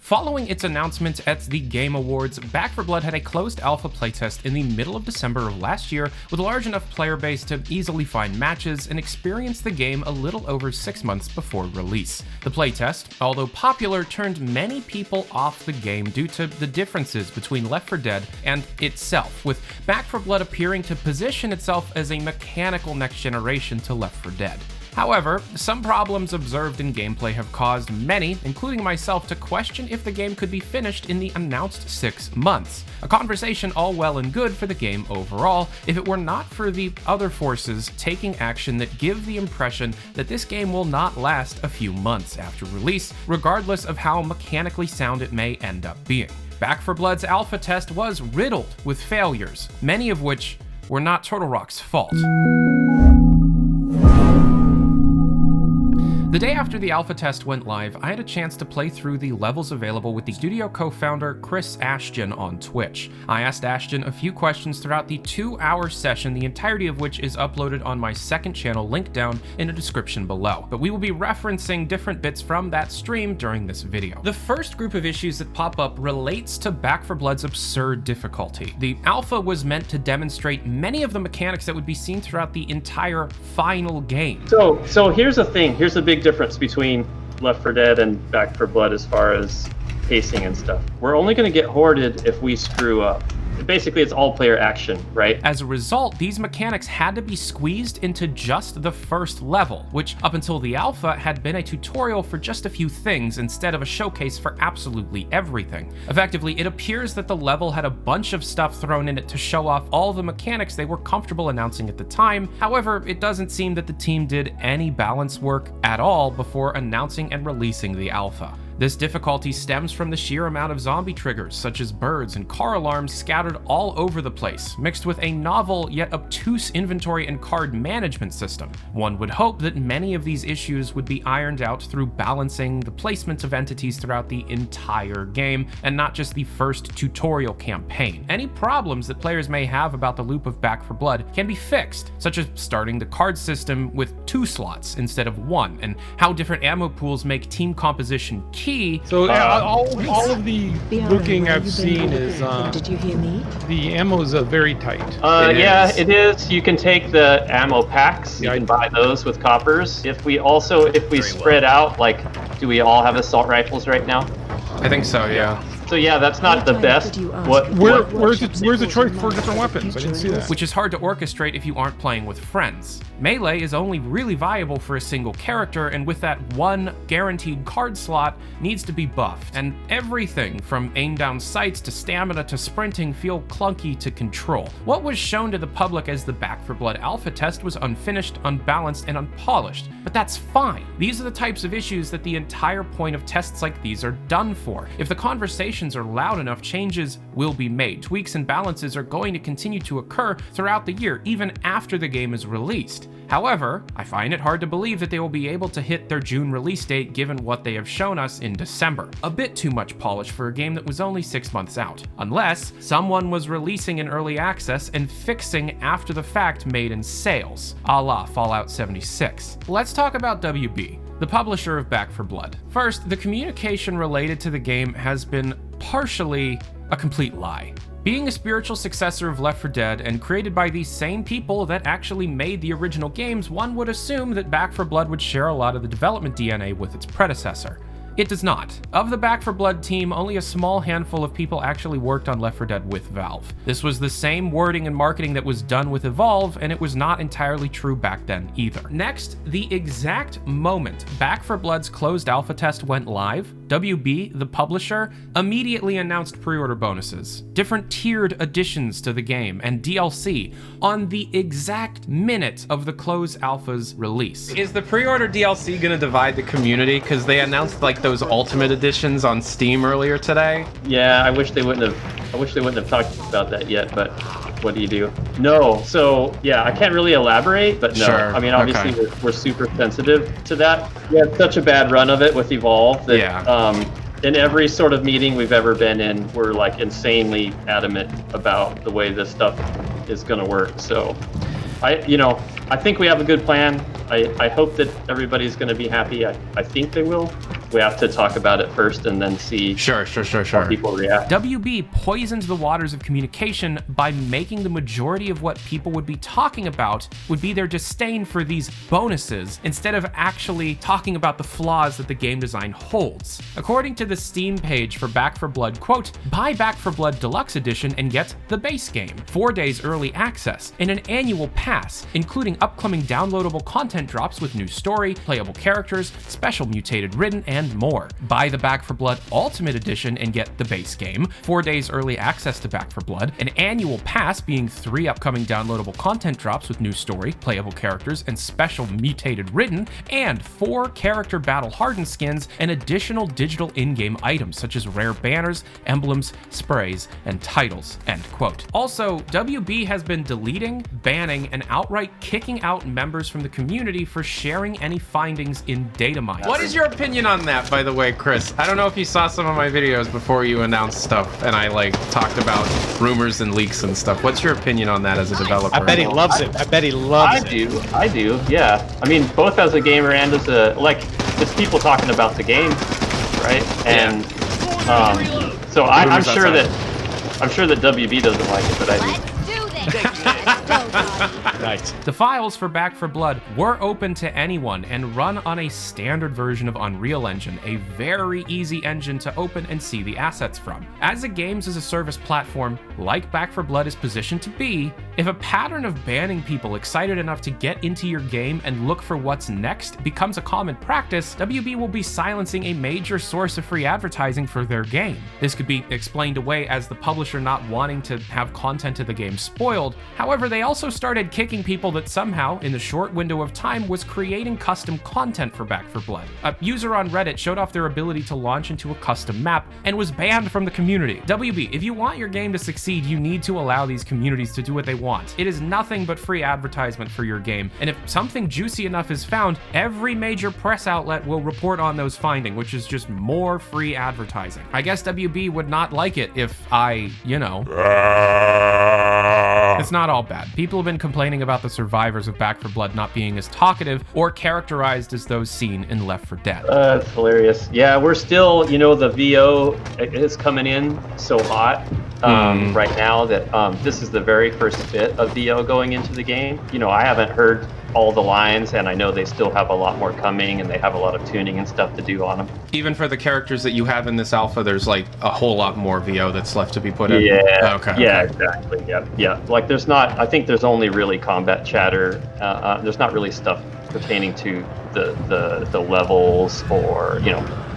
Following its announcement at the Game Awards, Back 4 Blood had a closed alpha playtest in the middle of December of last year with a large enough player base to easily find matches and experience the game a little over 6 months before release. The playtest, although popular, turned many people off the game due to the differences between Left 4 Dead and itself, with Back 4 Blood appearing to position itself as a mechanical next generation to Left 4 Dead. However, some problems observed in gameplay have caused many, including myself, to question if the game could be finished in the announced 6 months. A conversation all well and good for the game overall, if it were not for the other forces taking action that give the impression that this game will not last a few months after release, regardless of how mechanically sound it may end up being. Back 4 Blood's alpha test was riddled with failures, many of which were not Turtle Rock's fault. The day after the alpha test went live, I had a chance to play through the levels available with the studio co-founder Chris Ashton on Twitch. I asked Ashton a few questions throughout the 2-hour session, the entirety of which is uploaded on my second channel, linked down in the description below. But we will be referencing different bits from that stream during this video. The first group of issues that pop up relates to Back 4 Blood's absurd difficulty. The alpha was meant to demonstrate many of the mechanics that would be seen throughout the entire final game. So here's the thing, here's the big difference between Left 4 Dead and Back 4 Blood as far as pacing and stuff. We're only going to get hoarded if we screw up. Basically, it's all player action, right? As a result, these mechanics had to be squeezed into just the first level, which up until the alpha had been a tutorial for just a few things instead of a showcase for absolutely everything. Effectively, it appears that the level had a bunch of stuff thrown in it to show off all the mechanics they were comfortable announcing at the time. However, it doesn't seem that the team did any balance work at all before announcing and releasing the alpha. This difficulty stems from the sheer amount of zombie triggers, such as birds and car alarms, scattered all over the place, mixed with a novel yet obtuse inventory and card management system. One would hope that many of these issues would be ironed out through balancing the placement of entities throughout the entire game, and not just the first tutorial campaign. Any problems that players may have about the loop of Back 4 Blood can be fixed, such as starting the card system with 2 slots instead of 1, and how different ammo pools make team composition key. So all of the looking I've seen is Did you hear me? the ammo is very tight. It is. You can take the ammo packs. You can buy those with coppers. If we spread out, like, do we all have assault rifles right now? I think so, yeah. So yeah, that's not the best. Where's the choice for different weapons? I didn't see that. Which is hard to orchestrate if you aren't playing with friends. Melee is only really viable for a single character, and with that one guaranteed card slot, needs to be buffed. And everything from aim down sights to stamina to sprinting feel clunky to control. What was shown to the public as the Back 4 Blood alpha test was unfinished, unbalanced, and unpolished. But that's fine. These are the types of issues that the entire point of tests like these are done for. If the conversations are loud enough, changes will be made. Tweaks and balances are going to continue to occur throughout the year, even after the game is released. However, I find it hard to believe that they will be able to hit their June release date given what they have shown us in December. A bit too much polish for a game that was only 6 months out. Unless someone was releasing in early access and fixing after the fact made in sales, a la Fallout 76. Let's talk about WB, the publisher of Back 4 Blood. First, the communication related to the game has been partially a complete lie. Being a spiritual successor of Left 4 Dead and created by these same people that actually made the original games, one would assume that Back 4 Blood would share a lot of the development DNA with its predecessor. It does not. Of the Back 4 Blood team, only a small handful of people actually worked on Left 4 Dead with Valve. This was the same wording and marketing that was done with Evolve, and it was not entirely true back then either. Next, the exact moment Back 4 Blood's closed alpha test went live, WB, the publisher, immediately announced pre-order bonuses, different tiered additions to the game, and DLC on the exact minute of the closed alpha's release. Is the pre-order DLC gonna divide the community? Because they announced like those ultimate editions on Steam earlier today. Yeah, I wish they wouldn't have talked about that yet, but what do you do? No, so yeah, I can't really elaborate, but no. Sure. I mean, obviously we're super sensitive to that. We had such a bad run of it with Evolve that in every sort of meeting we've ever been in, we're like insanely adamant about the way this stuff is going to work. So I think we have a good plan. I hope that everybody's going to be happy. I think they will. we have to talk about it first and then see Sure. how people react. WB poisons the waters of communication by making the majority of what people would be talking about would be their disdain for these bonuses instead of actually talking about the flaws that the game design holds. According to the Steam page for Back 4 Blood, quote, buy Back 4 Blood Deluxe Edition and get the base game, 4 days early access, and an annual pass, including upcoming downloadable content drops with new story, playable characters, special mutated written, and more. Buy the Back 4 Blood Ultimate Edition and get the base game, 4 days early access to Back 4 Blood, an annual pass being 3 upcoming downloadable content drops with new story, playable characters, and special mutated written, and 4 character battle hardened skins and additional digital in-game items such as rare banners, emblems, sprays, and titles, end quote. Also, WB has been deleting, banning, and outright kicking out members from the community for sharing any findings in data mines. What is your opinion on that, by the way, Chris? I don't know if you saw some of my videos before you announced stuff and I like talked about rumors and leaks and stuff. What's your opinion on that as a developer? I bet he loves it. I do, yeah. I mean, both as a gamer and as a, like, it's people talking about the game, right? And so I'm sure that WB doesn't like it, but I do. Nice. The files for Back 4 Blood were open to anyone and run on a standard version of Unreal Engine, a very easy engine to open and see the assets from. As a games as a service platform, like Back 4 Blood is positioned to be, if a pattern of banning people excited enough to get into your game and look for what's next becomes a common practice, WB will be silencing a major source of free advertising for their game. This could be explained away as the publisher not wanting to have content of the game spoiled. However, they also started kicking people that somehow, in the short window of time, was creating custom content for Back 4 Blood. A user on Reddit showed off their ability to launch into a custom map and was banned from the community. WB, if you want your game to succeed, you need to allow these communities to do what they want. It is nothing but free advertisement for your game, and if something juicy enough is found, every major press outlet will report on those findings, which is just more free advertising. I guess WB would not like it if I, It's not all bad. People have been complaining about the survivors of Back 4 Blood not being as talkative or characterized as those seen in Left 4 Dead. It's hilarious. Yeah, we're still, the VO is coming in so hot right now that this is the very first bit of VO going into the game. I haven't heard all the lines, and I know they still have a lot more coming, and they have a lot of tuning and stuff to do on them. Even for the characters that you have in this alpha, there's like a whole lot more VO that's left to be put in. Yeah. Okay. Yeah, exactly. Yeah. Like I think there's only really combat chatter. There's not really stuff pertaining to the levels or,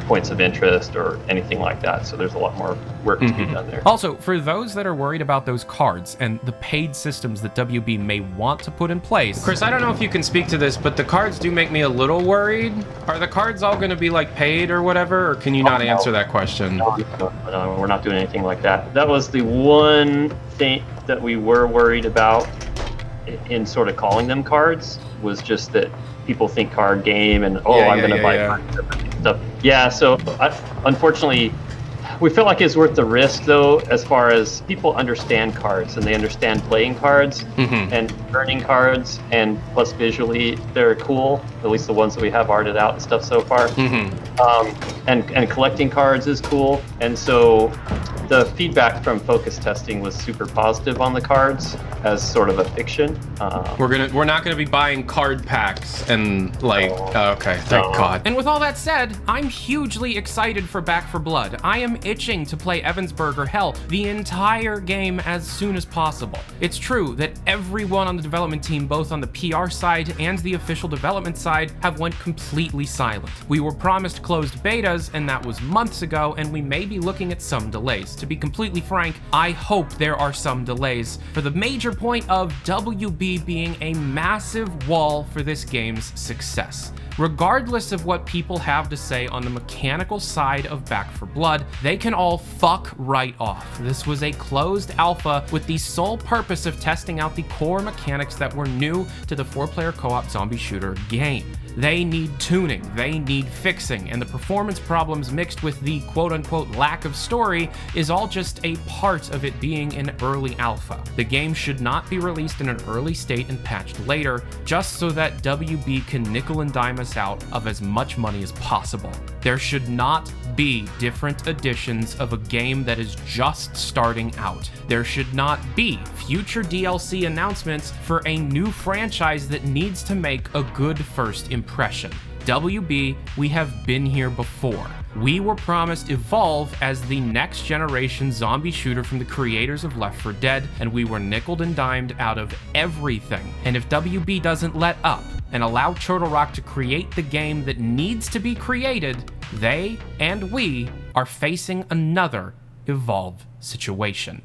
points of interest or anything like that. So there's a lot more work to be done there. Also, for those that are worried about those cards and the paid systems that WB may want to put in place. Chris, I don't know if you can speak to this, but the cards do make me a little worried. Are the cards all going to be like paid or whatever, or can you not answer that question? No, we're not doing anything like that. That was the one thing that we were worried about in sort of calling them cards, was just that people think card game and I'm going to buy stuff. Yeah, so unfortunately, we feel like it's worth the risk, though, as far as people understand cards and they understand playing cards and earning cards, and plus visually they're cool, at least the ones that we have arted out and stuff so far. And collecting cards is cool, and so the feedback from focus testing was super positive on the cards as sort of a fiction. We're not gonna be buying card packs and okay, thank God. And with all that said, I'm hugely excited for Back 4 Blood. I am itching to play Evansburg or hell, the entire game as soon as possible. It's true that everyone on the development team, both on the PR side and the official development side, have went completely silent. We were promised closed betas, and that was months ago, and we may be looking at some delays. To be completely frank, I hope there are some delays, for the major point of WB being a massive wall for this game's success. Regardless of what people have to say on the mechanical side of Back 4 Blood, they can all fuck right off. This was a closed alpha with the sole purpose of testing out the core mechanics that were new to the 4-player co-op zombie shooter game. They need tuning, they need fixing, and the performance problems mixed with the quote-unquote lack of story is all just a part of it being an early alpha. The game should not be released in an early state and patched later, just so that WB can nickel and dime us out of as much money as possible. There should not be different editions of a game that is just starting out. There should not be future DLC announcements for a new franchise that needs to make a good first impression. WB, we have been here before. We were promised Evolve as the next generation zombie shooter from the creators of Left 4 Dead, and we were nickeled and dimed out of everything. And if WB doesn't let up and allow Turtle Rock to create the game that needs to be created, they and we are facing another Evolve situation.